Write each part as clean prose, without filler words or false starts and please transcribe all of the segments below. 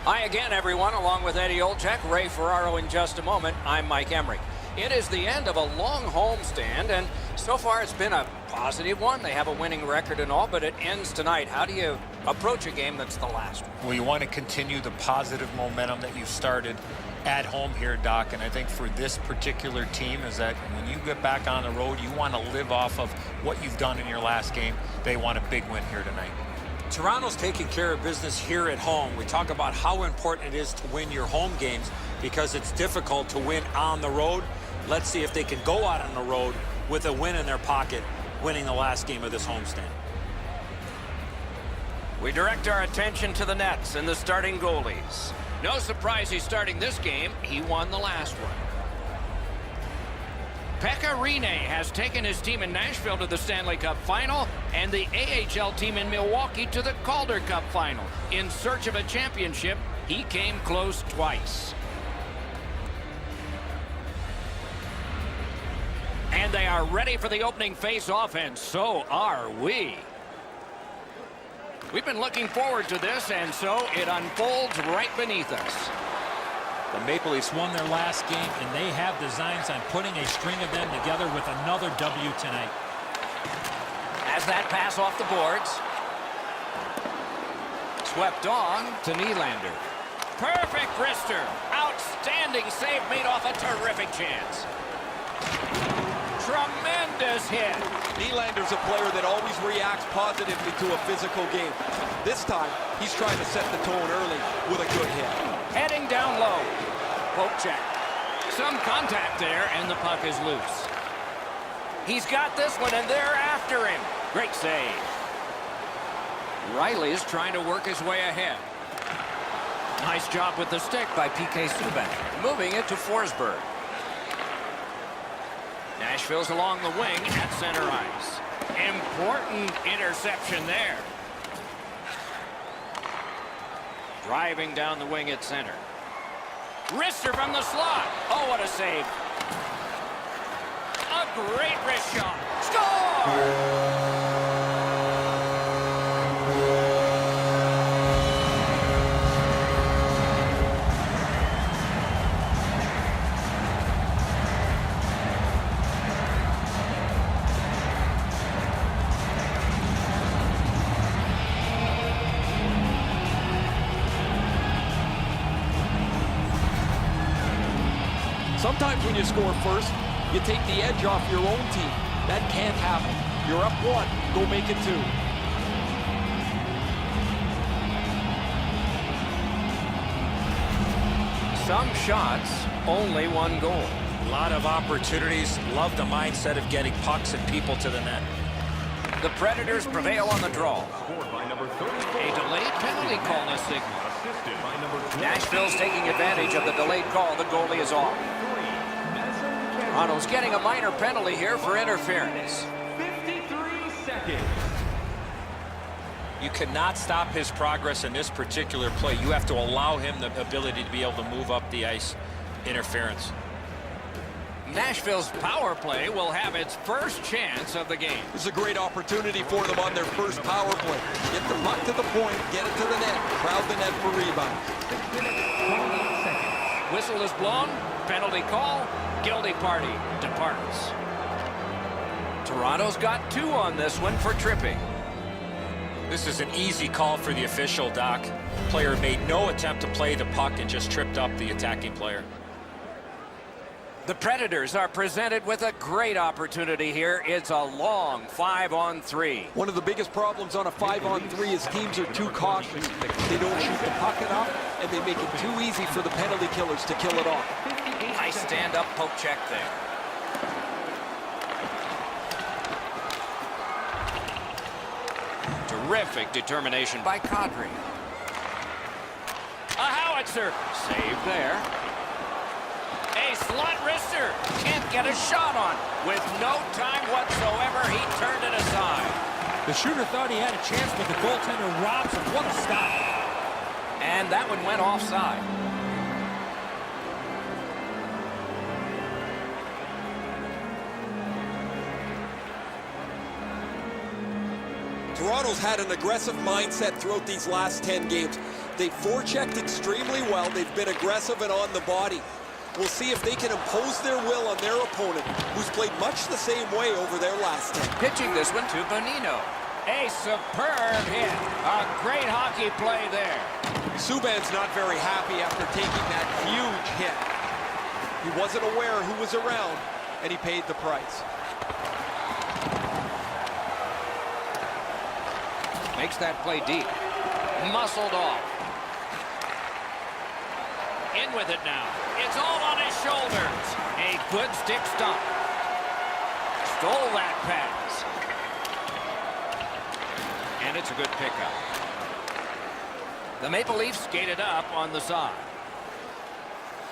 Hi again, everyone, along with Eddie Olczyk, Ray Ferraro in just a moment. I'm Mike Emrick. It is the end of a long homestand, and so far it's been a positive one. They have a winning record and all, but it ends tonight. How do you approach a game that's the last one? Well, you want to continue the positive momentum that you started at home here, Doc, and I think for this particular team is that when you get back on the road, you want to live off of what you've done in your last game. They want a big win here tonight. Toronto's taking care of business here at home. We talk about how important it is to win your home games because it's difficult to win on the road. Let's see if they can go out on the road with a win in their pocket, winning the last game of this homestand. We direct our attention to the Nets and the starting goalies. No surprise he's starting this game. He won the last one. Pekka Rinne has taken his team in Nashville to the Stanley Cup Final and the AHL team in Milwaukee to the Calder Cup Final. In search of a championship, he came close twice. And they are ready for the opening face-off, and so are we. We've been looking forward to this, and so it unfolds right beneath us. The Maple Leafs won their last game, and they have designs on putting a string of them together with another W tonight. As that pass off the boards. Swept on to Nylander. Perfect wrister. Outstanding save made off a terrific chance. Tremendous hit. Nylander's a player that always reacts positively to a physical game. This time, he's trying to set the tone early with a good hit. Heading down low. Poke check. Some contact there, and the puck is loose. He's got this one, and they're after him. Great save. Riley is trying to work his way ahead. Nice job with the stick by P.K. Subban. Moving it to Forsberg. Nashville's along the wing at center ice. Important interception there. Driving down the wing at center. Wrister from the slot. Oh, what a save. A great wrist shot. Score! Sometimes when you score first, you take the edge off your own team. That can't happen. You're up one, go make it two. Some shots, only one goal. A lot of opportunities. Love the mindset of getting pucks and people to the net. The Predators prevail on the draw. A delayed penalty call is signaled. Nashville's taking advantage of the delayed call. The goalie is off. Toronto's getting a minor penalty here for interference. 53 seconds. You cannot stop his progress in this particular play. You have to allow him the ability to be able to move up the ice. Interference. Nashville's power play will have its first chance of the game. This is a great opportunity for them on their first power play. Get the puck to the point, get it to the net, crowd the net for rebounds. 28 seconds. Whistle is blown, penalty call, guilty party departs. Toronto's got 2 on this one for tripping. This is an easy call for the official, Doc. Player made no attempt to play the puck and just tripped up the attacking player. The Predators are presented with a great opportunity here. It's a long 5-on-3. One of the biggest problems on a 5-on-3 is teams are too cautious. They don't shoot the puck enough, and they make it too easy for the penalty killers to kill it off. Nice stand-up poke check there. Terrific determination by Kadri. A howitzer. Save there. A slot wrister. Can't get a shot on. With no time whatsoever, he turned it aside. The shooter thought he had a chance, but the goaltender robs him. What a stop. And that one went offside. Toronto's had an aggressive mindset throughout these last 10 games. They forechecked extremely well. They've been aggressive and on the body. We'll see if they can impose their will on their opponent, who's played much the same way over their last 10. Pitching this one to Bonino. A superb hit. A great hockey play there. Subban's not very happy after taking that huge hit. He wasn't aware who was around, and he paid the price. Makes that play deep. Muscled off. In with it now. It's all on his shoulders. A good stick stop. Stole that pass. And it's a good pickup. The Maple Leafs skated up on the side.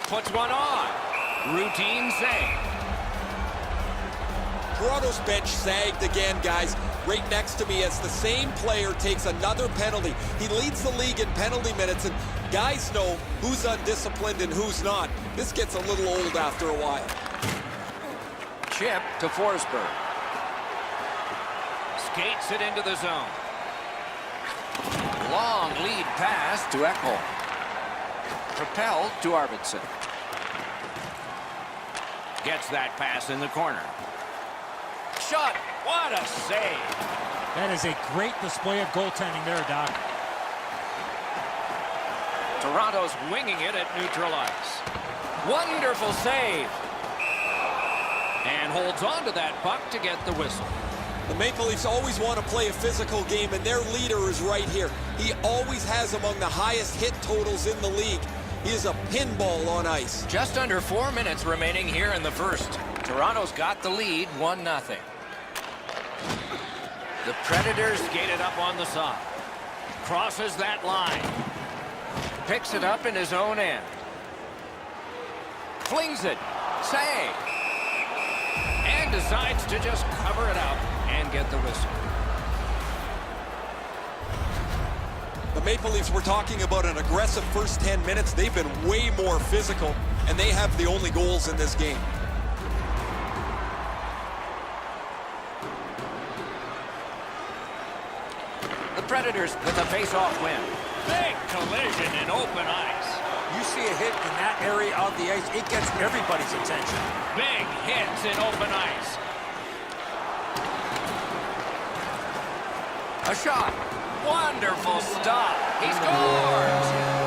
Puts one on. Routine save. Toronto's bench sagged again, guys. Right next to me as the same player takes another penalty. He leads the league in penalty minutes, and guys know who's undisciplined and who's not. This gets a little old after a while. Chip to Forsberg. Skates it into the zone. Long lead pass to Ekholm. Propelled to Arvidsson. Gets that pass in the corner. Shot. What a save. That is a great display of goaltending there, Doc. Toronto's winging it at neutral ice. Wonderful save. And holds on to that puck to get the whistle. The Maple Leafs always want to play a physical game, and their leader is right here. He always has among the highest hit totals in the league. He is a pinball on ice. Just under 4 minutes remaining here in the first. Toronto's got the lead, 1-0. The Predators skated up on the side. Crosses that line. Picks it up in his own end. Flings it. Save. And decides to just cover it up and get the whistle. The Maple Leafs, we're talking about an aggressive first 10 minutes. They've been way more physical, and they have the only goals in this game. The Predators with a face-off win. Big collision in open ice. You see a hit in that area of the ice, it gets everybody's attention. Big hits in open ice. A shot. Wonderful stop. He scores.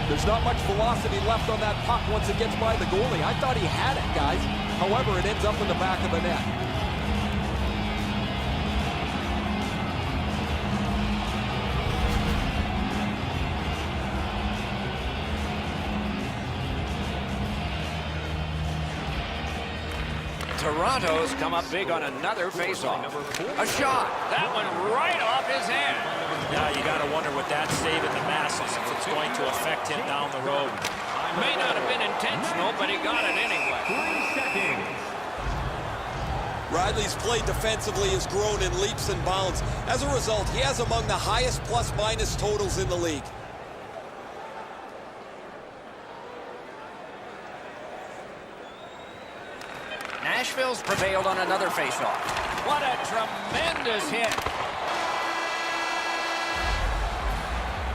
There's not much velocity left on that puck once it gets by the goalie. I thought he had it, guys. However, it ends up in the back of the net. Toronto's come up big on another faceoff. A shot. That one right off his head. Yeah, you got to wonder with that save in the masses if it's going to affect him down the road. May not have been intentional, but he got it anyway. Riley's play defensively has grown in leaps and bounds. As a result, he has among the highest plus-minus totals in the league. Nashville's prevailed on another faceoff. What a tremendous hit.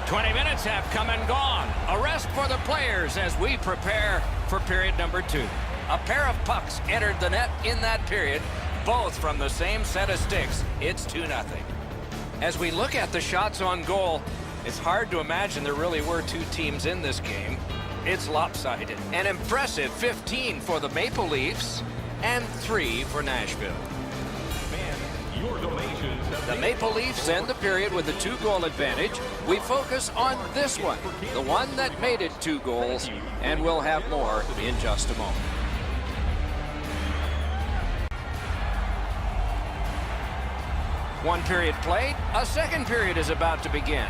20 minutes have come and gone. A rest for the players as we prepare for period number 2. A pair of pucks entered the net in that period, both from the same set of sticks. It's 2-0. As we look at the shots on goal, it's hard to imagine there really were two teams in this game. It's lopsided. An impressive 15 for the Maple Leafs and 3 for Nashville. The Maple Leafs end the period with a 2-goal advantage. We focus on this one, the one that made it 2 goals, and we'll have more in just a moment. One period played, a second period is about to begin.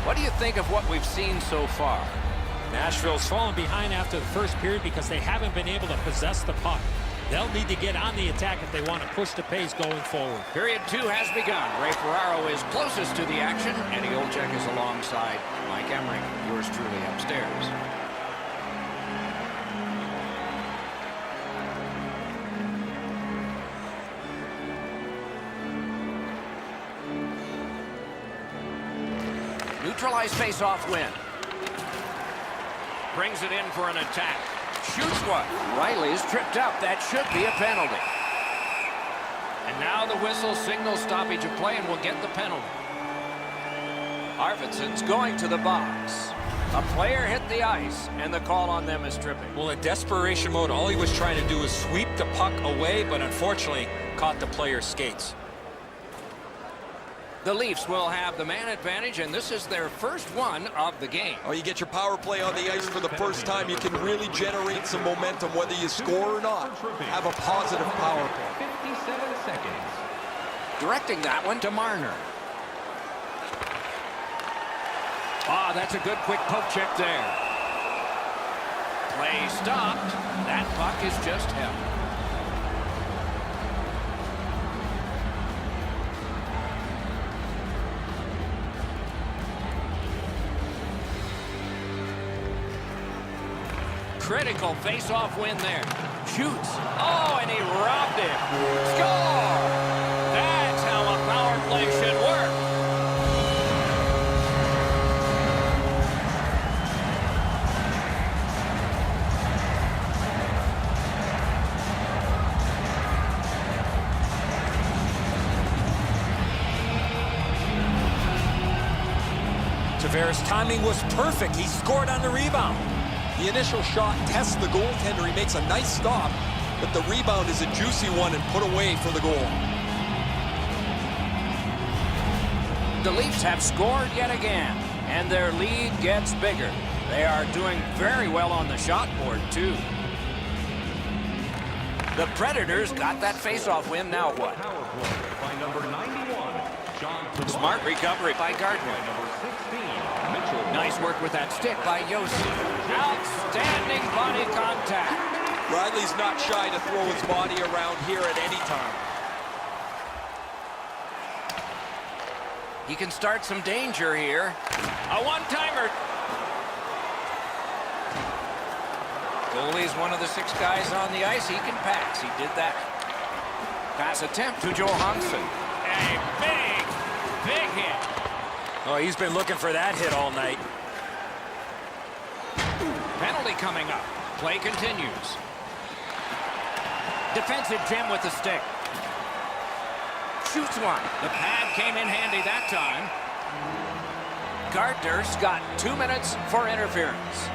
What do you think of what we've seen so far? Nashville's fallen behind after the first period because they haven't been able to possess the puck. They'll need to get on the attack if they want to push the pace going forward. Period 2 has begun. Ray Ferraro is closest to the action. Eddie Olczyk is alongside Mike Emmerich, yours truly upstairs. Neutralized face-off win. Brings it in for an attack. Shoots one. Riley's tripped up. That should be a penalty. And now the whistle signals stoppage of play and will get the penalty. Arvidsson's going to the box. A player hit the ice, and the call on them is tripping. Well, in desperation mode, all he was trying to do was sweep the puck away, but unfortunately caught the player's skates. The Leafs will have the man advantage, and this is their first one of the game. Oh, you get your power play on the ice for the first time. You can really generate some momentum, whether you score or not. Have a positive power play. 57 seconds. Directing that one to Marner. Ah, that's a good quick poke check there. Play stopped. That puck is just held. Critical face-off win there. Shoots. Oh, and he robbed him. Score! That's how a power play should work. Tavares' timing was perfect. He scored on the rebound. The initial shot tests the goaltender. He makes a nice stop, but the rebound is a juicy one and put away for the goal. The Leafs have scored yet again, and their lead gets bigger. They are doing very well on the shot board, too. The Predators got that face-off win. Now what? Power play by number 91, Smart recovery by Gardner. number 16, Mitchell. Nice work with that stick by Yossi. Outstanding body contact. Riley's not shy to throw his body around here at any time. He can start some danger here. A one-timer. Goalie's one of the 6 guys on the ice. He can pass. He did that. Pass attempt to Johansson. A big hit. Oh, he's been looking for that hit all night. Penalty coming up. Play continues. Defensive gem with the stick. Shoots one. The pad came in handy that time. Gardner's got 2 minutes for interference.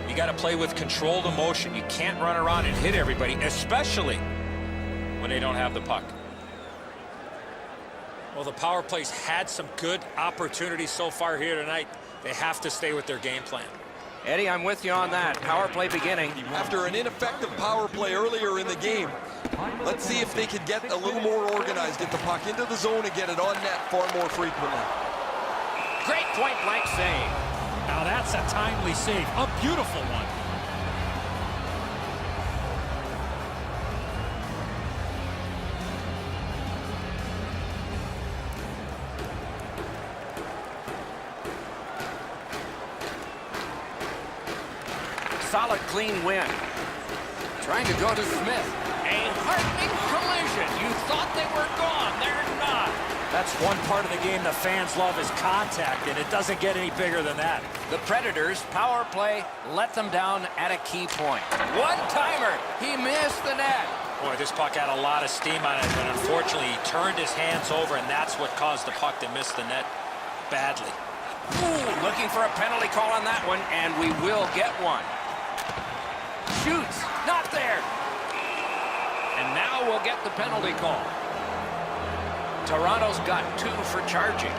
You got to play with controlled emotion. You can't run around and hit everybody, especially when they don't have the puck. Well, the power plays had some good opportunities so far here tonight. They have to stay with their game plan. Eddie, I'm with you on that. Power play beginning. After an ineffective power play earlier in the game, let's see if they can get a little more organized, get the puck into the zone and get it on net far more frequently. Great point-blank save. Now that's a timely save. A beautiful one. Solid, clean win. Trying to go to Smith. A heartening collision. You thought they were gone. They're not. That's one part of the game the fans love is contact, and it doesn't get any bigger than that. The Predators' power play let them down at a key point. One-timer. He missed the net. Boy, this puck had a lot of steam on it, but unfortunately he turned his hands over, and that's what caused the puck to miss the net badly. Ooh, looking for a penalty call on that one, and we will get one. Shoots. Not there. And now we'll get the penalty call. Toronto's got 2 for charging.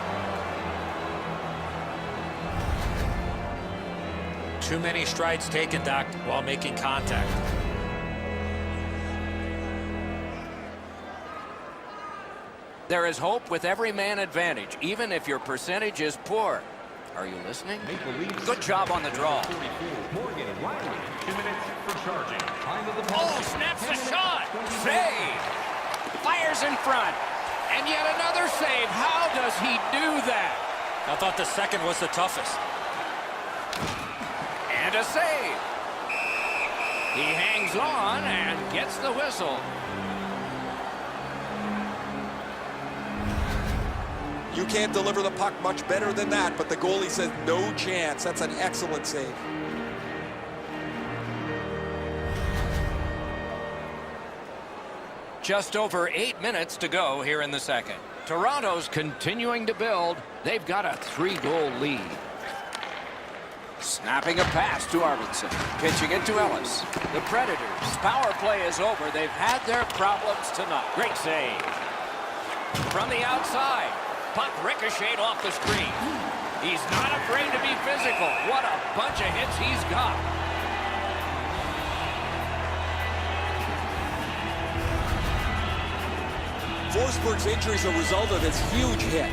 Too many strides taken, Doc, while making contact. There is hope with every man advantage, even if your percentage is poor. Are you listening? Maple Leafs. Good job on the draw. 44, Morgan Riley. 2 minutes for charging. Time of the Oh, snaps the shot. Save. Fires in front. And yet another save. How does he do that? I thought the second was the toughest. And a save. He hangs on and gets the whistle. You can't deliver the puck much better than that, but the goalie says no chance. That's an excellent save. Just over 8 minutes to go here in the second. Toronto's continuing to build. They've got a 3-goal lead. Snapping a pass to Arvidsson. Pitching it to Ellis. The Predators' power play is over. They've had their problems tonight. Great save. From the outside. Puck ricocheted off the screen. He's not afraid to be physical. What a bunch of hits he's got. Forsberg's injury is a result of this huge hit.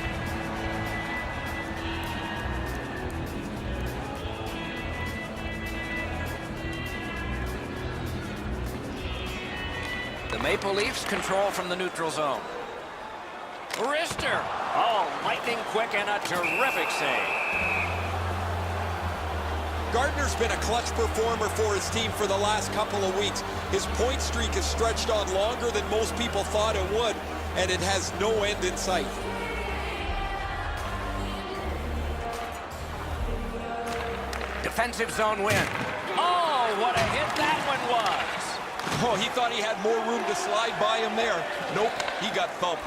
The Maple Leafs control from the neutral zone. Wrister. Oh, lightning quick and a terrific save. Gardner's been a clutch performer for his team for the last couple of weeks. His point streak has stretched on longer than most people thought it would, and it has no end in sight. Defensive zone win. Oh, what a hit that one was. Oh, he thought he had more room to slide by him there. Nope, he got thumped.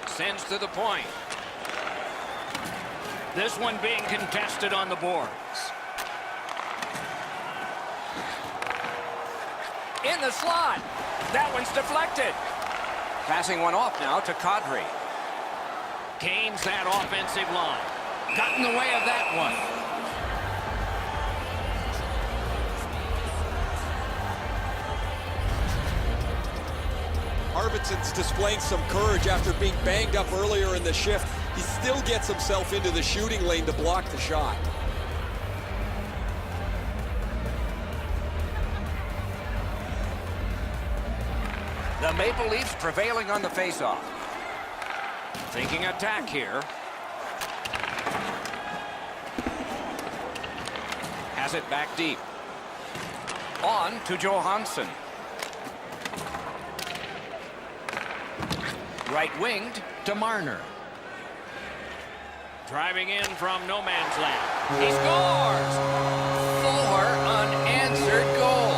Sends to the point. This one being contested on the boards. In the slot. That one's deflected. Passing one off now to Kadri. Gains that offensive line. Got in the way of that one. Arvidsson's displaying some courage after being banged up earlier in the shift. He still gets himself into the shooting lane to block the shot. The Maple Leafs prevailing on the faceoff. Thinking attack here. Has it back deep. On to Johansson. Right-winged to Marner. Driving in from no man's land. He scores! 4 unanswered goals.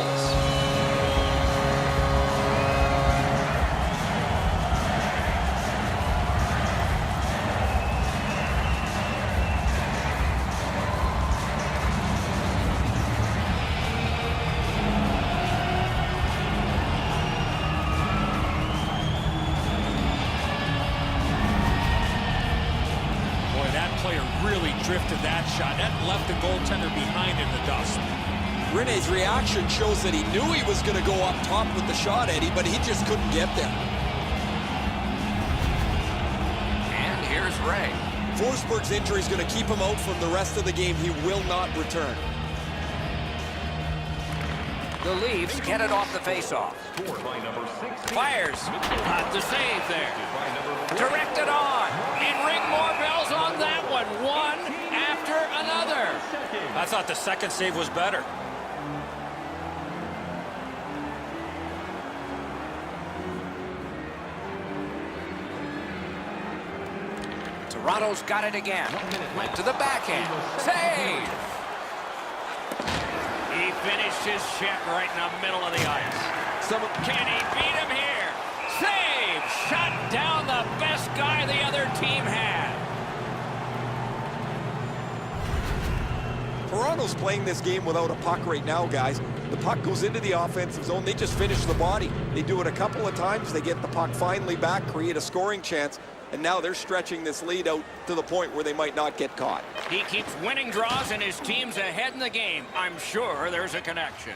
Really drifted that shot. That left the goaltender behind in the dust. Rene's reaction shows that he knew he was going to go up top with the shot, Eddie, but he just couldn't get there. And here's Ray. Forsberg's injury is going to keep him out from the rest of the game. He will not return. The Leafs get it off the faceoff. Scored by number 16. Fires. Got the save there. Directed on. And ring more bells on that one. One after another. I thought the second save was better. Toronto's got it again. Went to the backhand. Save. He finished his check right in the middle of the ice. Can he beat him here? Save! Shut down the best guy the other team had. Toronto's playing this game without a puck right now, guys. The puck goes into the offensive zone. They just finish the body. They do it a couple of times. They get the puck finally back, create a scoring chance, and now they're stretching this lead out to the point where they might not get caught. He keeps winning draws and his team's ahead in the game. I'm sure there's a connection.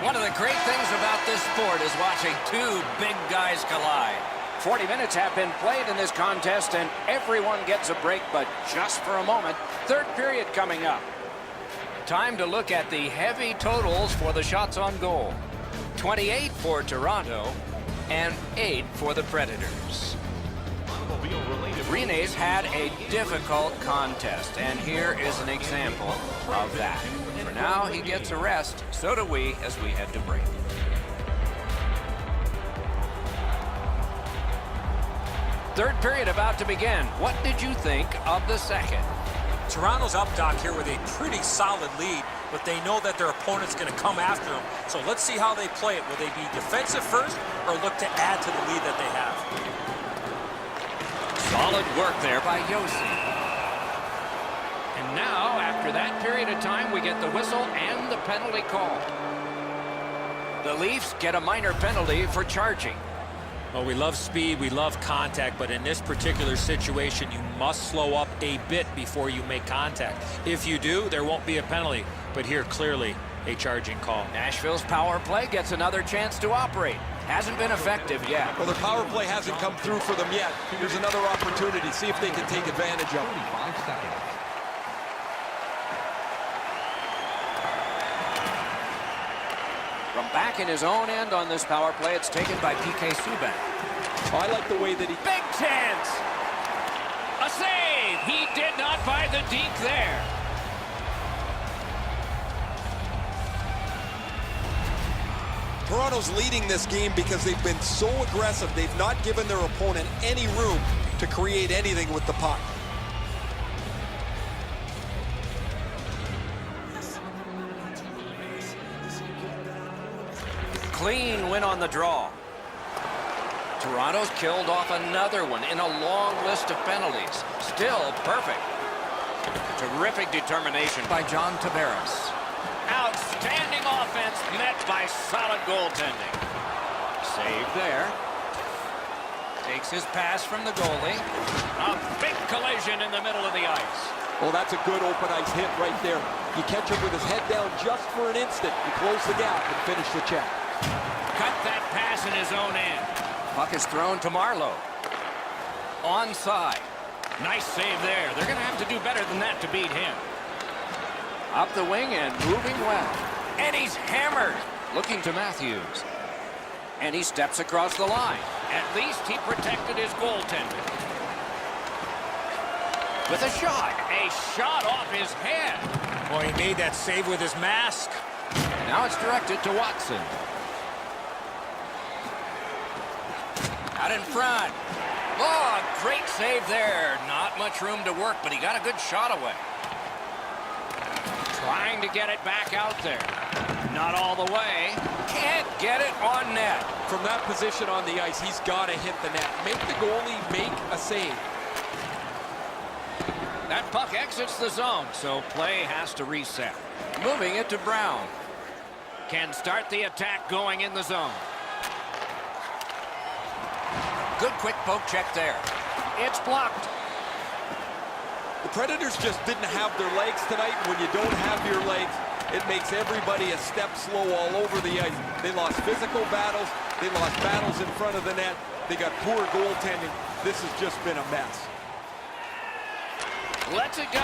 One of the great things about this sport is watching two big guys collide. 40 minutes have been played in this contest, and everyone gets a break, but just for a moment. Third period coming up. Time to look at the heavy totals for the shots on goal. 28 for Toronto and 8 for the Predators. Rene's had a difficult contest, and here is an example of that. For now, he gets a rest. So do we as we head to break. Third period about to begin. What did you think of the second? Toronto's up, Doc, here with a pretty solid lead, but they know that their opponent's going to come after them. So let's see how they play it. Will they be defensive first or look to add to the lead that they have? Solid work there by Yossi. And now, after that period of time, we get the whistle and the penalty call. The Leafs get a minor penalty for charging. Well, we love speed, we love contact, but in this particular situation, you must slow up a bit before you make contact. If you do, there won't be a penalty, but here, clearly, a charging call. Nashville's power play gets another chance to operate. Hasn't been effective yet. Well, their power play hasn't come through for them yet. Here's another opportunity. See if they can take advantage of it. 45 seconds. From back in his own end on this power play, it's taken by PK Subban. I like the way that he... Big chance! A save! He did not buy the deke there. Toronto's leading this game because they've been so aggressive. They've not given their opponent any room to create anything with the puck. Clean win on the draw. Toronto's killed off another one in a long list of penalties. Still perfect. Terrific determination by John Tavares. Outstanding offense met by solid goaltending. Save there. Takes his pass from the goalie. A big collision in the middle of the ice. Well, that's a good open ice hit right there. You catch him with his head down just for an instant. You close the gap and finish the check. Cut that pass in his own end. Puck is thrown to Marlowe. Onside. Nice save there. They're going to have to do better than that to beat him. Up the wing and moving well. And he's hammered. Looking to Matthews. And he steps across the line. At least he protected his goaltender. With a shot. A shot off his head. Boy, he made that save with his mask. Now it's directed to Watson. Out in front. Oh, a great save there. Not much room to work, but he got a good shot away. Trying to get it back out there. Not all the way. Can't get it on net. From that position on the ice, he's got to hit the net. Make the goalie make a save. That puck exits the zone, so play has to reset. Moving it to Brown. Can start the attack going in the zone. Good quick poke check there. It's blocked. The Predators just didn't have their legs tonight. When you don't have your legs, it makes everybody a step slow all over the ice. They lost physical battles. They lost battles in front of the net. They got poor goaltending. This has just been a mess. Lets it go.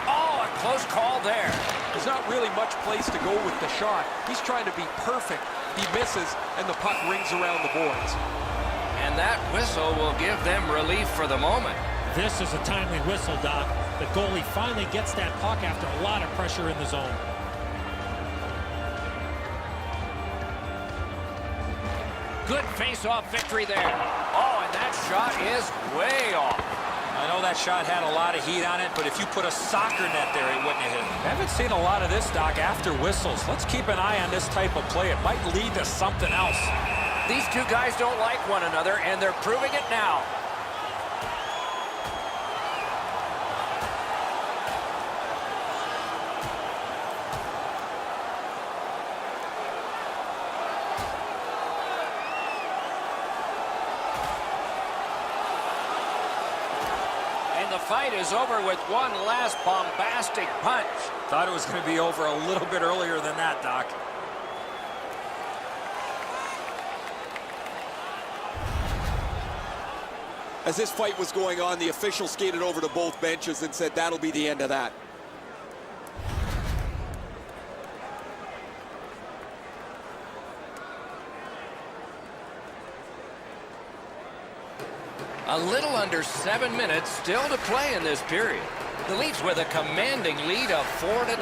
Oh, a close call there. There's not really much place to go with the shot. He's trying to be perfect. He misses, and the puck rings around the boards. And that whistle will give them relief for the moment. This is a timely whistle, Doc. The goalie finally gets that puck after a lot of pressure in the zone. Good face-off victory there. Oh, and that shot is way off. I know that shot had a lot of heat on it, but if you put a soccer net there, it wouldn't have hit. I haven't seen a lot of this, Doc, after whistles. Let's keep an eye on this type of play. It might lead to something else. These two guys don't like one another, and they're proving it now. And the fight is over with one last bombastic punch. Thought it was going to be over a little bit earlier than that, Doc. As this fight was going on, the official skated over to both benches and said that'll be the end of that. A little under 7 minutes still to play in this period. The Leafs with a commanding lead of 4-0.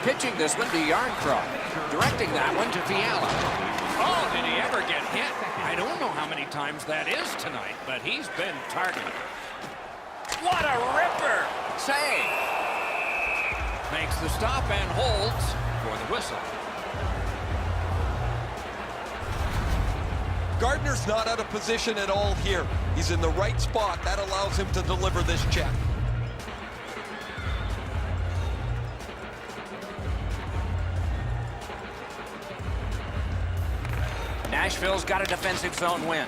Pitching this one to Yarncroft. Directing that one to Fiala. Oh, did he ever get hit? I don't know how many times that is tonight, but he's been targeted. What a ripper! Save! Makes the stop and holds for the whistle. Gardner's not out of position at all here. He's in the right spot. That allows him to deliver this check. Nashville's got a defensive zone win.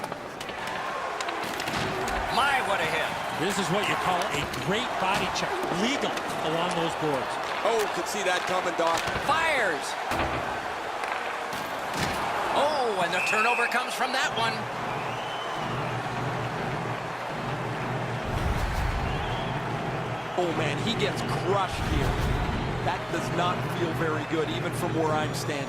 My, what a hit. This is what you call a great body check. Legal along those boards. Oh, could see that coming, Doc. Fires. Oh, and the turnover comes from that one. Oh, man, he gets crushed here. That does not feel very good, even from where I'm standing.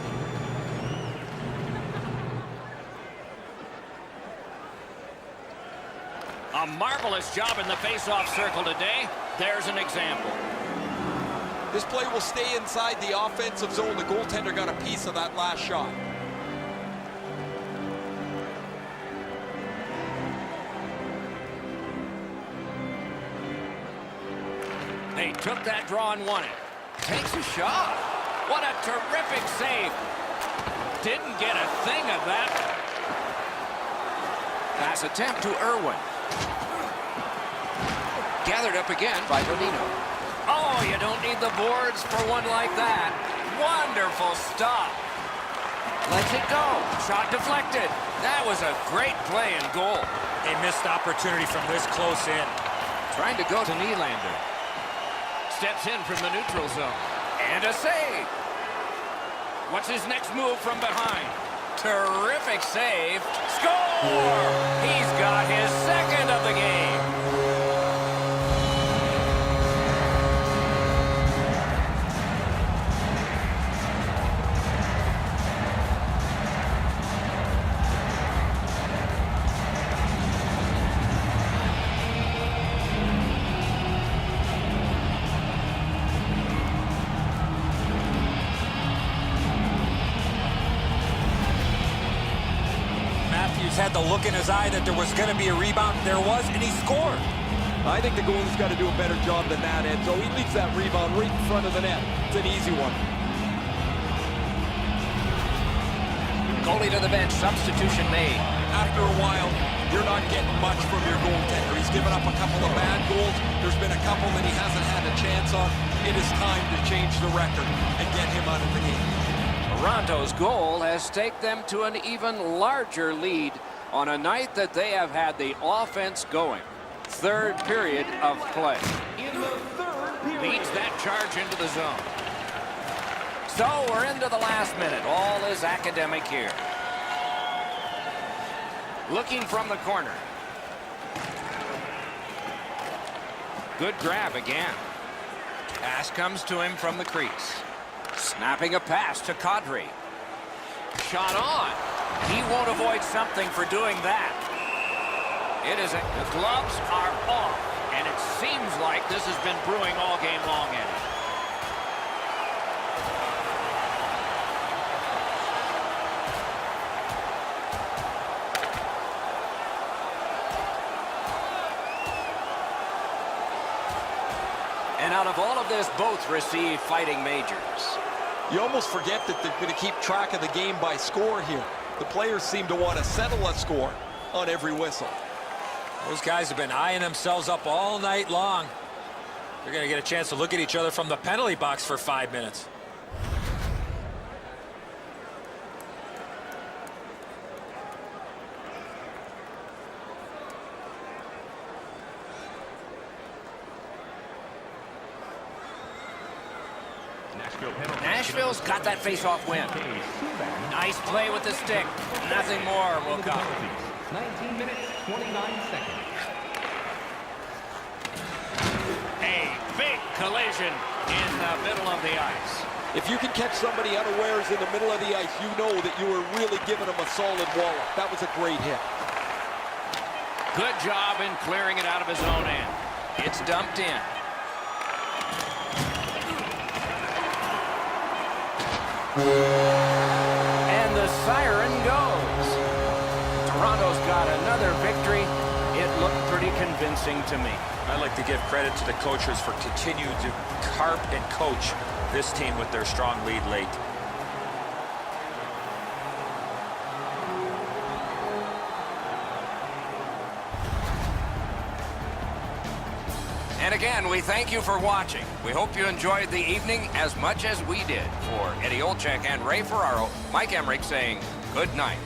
A marvelous job in the face-off circle today. There's an example. This play will stay inside the offensive zone. The goaltender got a piece of that last shot. They took that draw and won it. Takes a shot. What a terrific save. Didn't get a thing of that. Pass attempt to Irwin. Gathered up again by Bonino. Oh, you don't need the boards for one like that. Wonderful stop. Lets it go. Shot deflected. That was a great play and goal. A missed opportunity from this close in. Trying to go to Nylander. Steps in from the neutral zone. And a save. What's his next move from behind? Terrific save. Score! He's got his second of the game. Had the look in his eye that there was going to be a rebound. There was, and he scored. I think the goalie's got to do a better job than that, Ed. So he leaves that rebound right in front of the net. It's an easy one. Goalie to the bench. Substitution made. After a while, you're not getting much from your goaltender. He's given up a couple of bad goals. There's been a couple that he hasn't had a chance on. It is time to change the record and get him out of the game. Toronto's goal has taken them to an even larger lead on a night that they have had the offense going. Third period of play. Leads that charge into the zone. So we're into the last minute. All is academic here. Looking from the corner. Good grab again. Pass comes to him from the crease. Snapping a pass to Kadri. Shot on. He won't avoid something for doing that. The gloves are off, and it seems like this has been brewing all game long, Eddie. And out of all of this, both receive fighting majors. You almost forget that they're going to keep track of the game by score here. The players seem to want to settle a score on every whistle. Those guys have been eyeing themselves up all night long. They're going to get a chance to look at each other from the penalty box for 5 minutes. Nashville's got that face-off win. Nice play with the stick. Nothing more will come. 19 minutes, 29 seconds. A big collision in the middle of the ice. If you can catch somebody unawares in the middle of the ice, you know that you were really giving them a solid wallop. That was a great hit. Good job in clearing it out of his own end. It's dumped in. And the siren goes. Toronto's got another victory. It looked pretty convincing to me. I'd like to give credit to the coaches for continuing to carp and coach this team with their strong lead late. And again, we thank you for watching. We hope you enjoyed the evening as much as we did. For Eddie Olczyk and Ray Ferraro, Mike Emmerich saying good night.